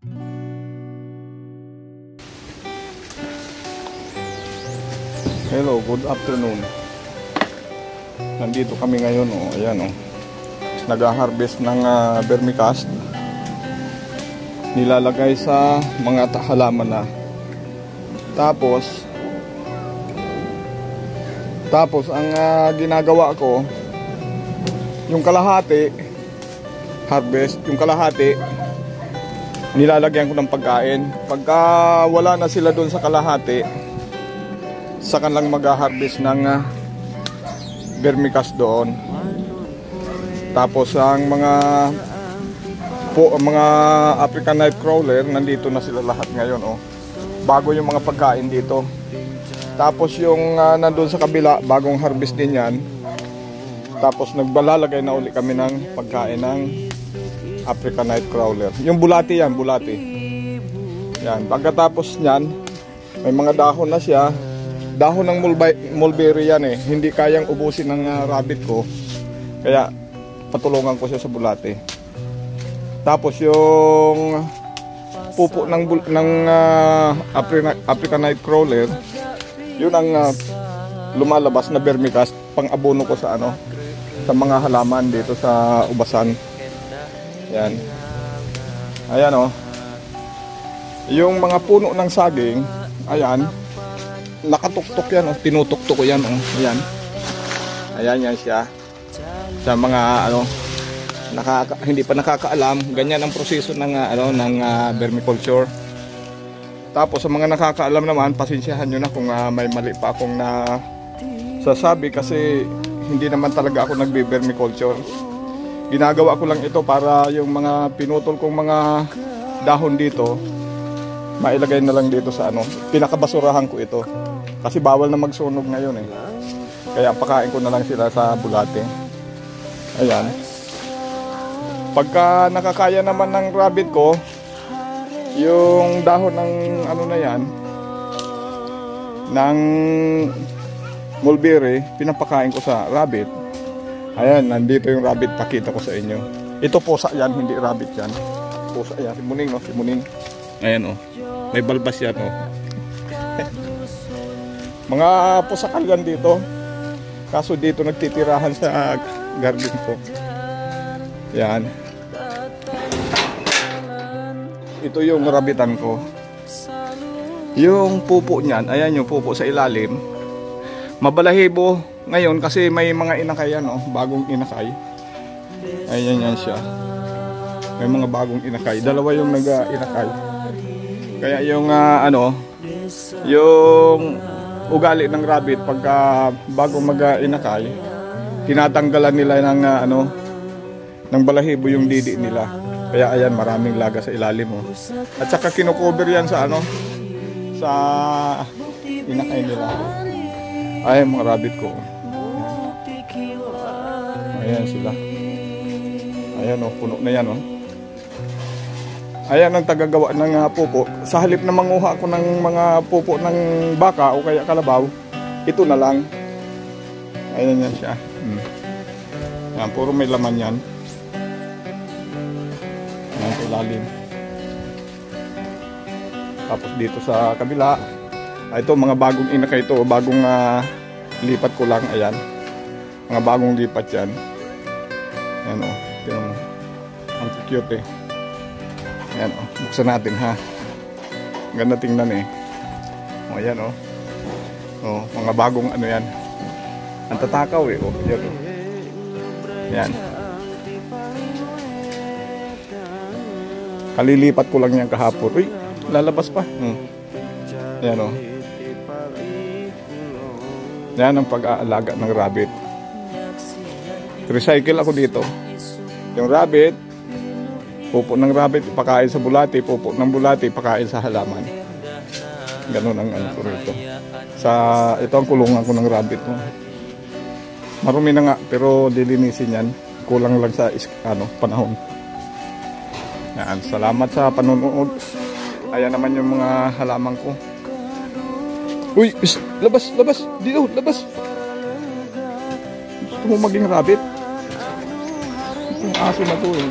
Hello, good afternoon. Nandito kami ngayon, oh. Ayan, oh. Nag-harvest ng vermicast. Nilalagay sa mga halaman na. Tapos ang ginagawa ko, yung kalahati harvest, yung kalahati nilalagyan ko ng pagkain. Pagka wala na sila doon sa kalahati, saka lang mag-harvest ng vermicast doon. Tapos ang mga African Nightcrawler, nandito na sila lahat ngayon, oh. Bago yung mga pagkain dito. Tapos yung nandun sa kabila, bagong harvest din yan. Tapos nagbalalagay na uli kami ng pagkain ng African Nightcrawler. Yung bulati yan, bulati. Yan, pagkatapos nyan, may mga dahon na siya. Dahon ng mulberry yan eh. Hindi kayang ubusin ng rabbit ko. Kaya patulungan ko siya sa bulate. Tapos yung pupo ng African Nightcrawler, yun ang lumalabas na vermicast, pang abono ko sa sa mga halaman dito sa ubasan. Yan. Ayan, oh. Yung mga puno ng saging, ayan, nakatuktok yan, oh. Tinutuktok ko yan, oh. Ayan. Ayan yan siya. Sa mga hindi pa nakakaalam, ganyan ang proseso ng vermiculture. Tapos sa mga nakakaalam naman, pasensyahan nyo na kung may mali pa akong sasabi, kasi hindi naman talaga ako nagbe-vermiculture. Ginagawa ko lang ito para yung mga pinutol kong mga dahon dito, mailagay na lang dito sa pinakabasurahan ko ito. Kasi bawal na magsunog ngayon eh. Kaya pakain ko na lang sila sa bulate. Ayan. Pagka nakakaya naman ng rabbit ko, yung dahon ng na yan, ng mulberry, pinapakain ko sa rabbit. Ayan, nandito yung rabbit, pakita ko sa inyo. Ito pusa yan, hindi rabbit yan. Pusa yan, si Muning, no? Si Muning. Ayan, oh. May balbas yan, oh. Mga pusakal yan dito. Kaso dito nagtitirahan sa garden ko. Yan. Ito yung rabbitan ko. Yung pupo niyan, ayan yung pupo sa ilalim. Mabalahibo ngayon kasi may mga inakay yan, oh, bagong inakay. Ayan yan siya. May mga bagong inakay. Dalawa yung nag-inakay. Kaya yung yung ugali ng rabbit pagka bago mag-inakay, tinatanggalan nila ng balahibo yung didi nila. Kaya ayan, maraming laga sa ilalim, oh. At saka kinukover yan sa sa inakay nila. Ayan mga rabbit ko. Ayan sila. Ayan, oh, puno na yan, oh. Ayan ang tagagawa ng pupo. Sa halip na manguha ako ng mga pupo ng baka o kaya kalabaw, ito na lang. Ayan yan siya. Ayan, puro may laman yan. Ayan, ilalim. Tapos dito sa kabila, ito mga bagong inakay ito, bagong lipat ko lang. Ayan, mga bagong lipat yan. Ayan, oh, yung ang cute eh. Ayan, oh, buksan natin ha. Ganda tingnan eh. O, ayan, oh. Oh, mga bagong yan. Ang tatakaw eh, oh. Ayan, oh. Ayan. Kalilipat ko lang yan kahapon. Uy, lalabas pa. Ayan, oh. Yan ang pag-aalaga ng rabbit. Recycle ako dito. Yung rabbit, pupo ng rabbit ipakain sa bulati, pupo ng bulati ipakain sa halaman. Ganun ang ko rito. Ito ang kulungan ko ng rabbit, oh. Marumi na nga, pero dilinisin yan. Kulang lang sa panahon. Yan, salamat sa panonood. Ayan naman yung mga halaman ko. Uy, labas, labas, dito, labas. Gusto mo maging rabbit? Yung aso na to eh.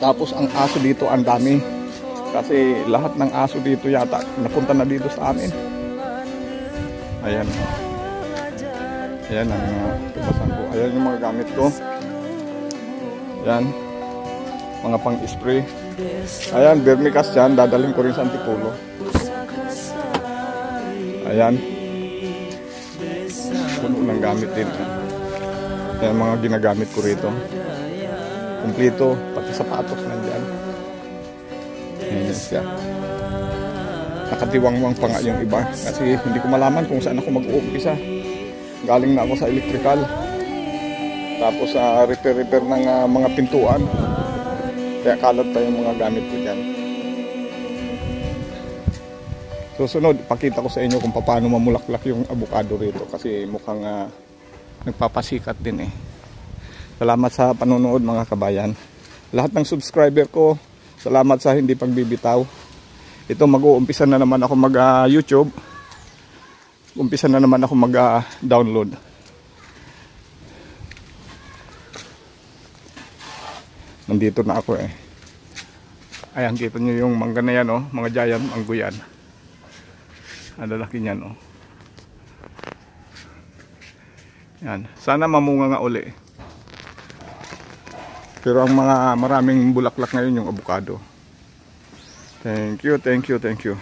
Tapos ang aso dito ang dami. Kasi lahat ng aso dito yata napunta na dito sa amin. Ayan. Ayan ang tubasan ko. Ayan yung mga gamit ko. Ayan. Mga pang-spray. Ayan, vermicast yan. Dadalhin ko rin sa Antipolo. Ayan. Puno ng gamit din. Ayan mga ginagamit ko rito. Kumplito. Pati sapatos nandyan. Ayan siya. Nakatiwangwang pa nga yung iba. Kasi hindi ko malaman kung saan ako mag-uumpisa. Galing na ako sa electrical. Tapos sa repair ng mga pintuan. Kaya kalat pa yung mga gamit ko dyan. Susunod, pakita ko sa inyo kung paano mamulaklak yung avocado rito. Kasi mukhang nagpapasikat din eh. Salamat sa panonood mga kabayan. Lahat ng subscriber ko, salamat sa hindi pagbibitaw. Ito mag-uumpisa na naman ako mag-YouTube. Umpisa na naman ako mag-download. Nandito na ako eh. Ayan, kita nyo yung mangga na yan oh. Mga giant manggo yan. Ang lalaki niyan oh. Yan. Sana mamunga nga uli. Pero ang mga maraming bulaklak ngayon yung avocado. Thank you, thank you, thank you.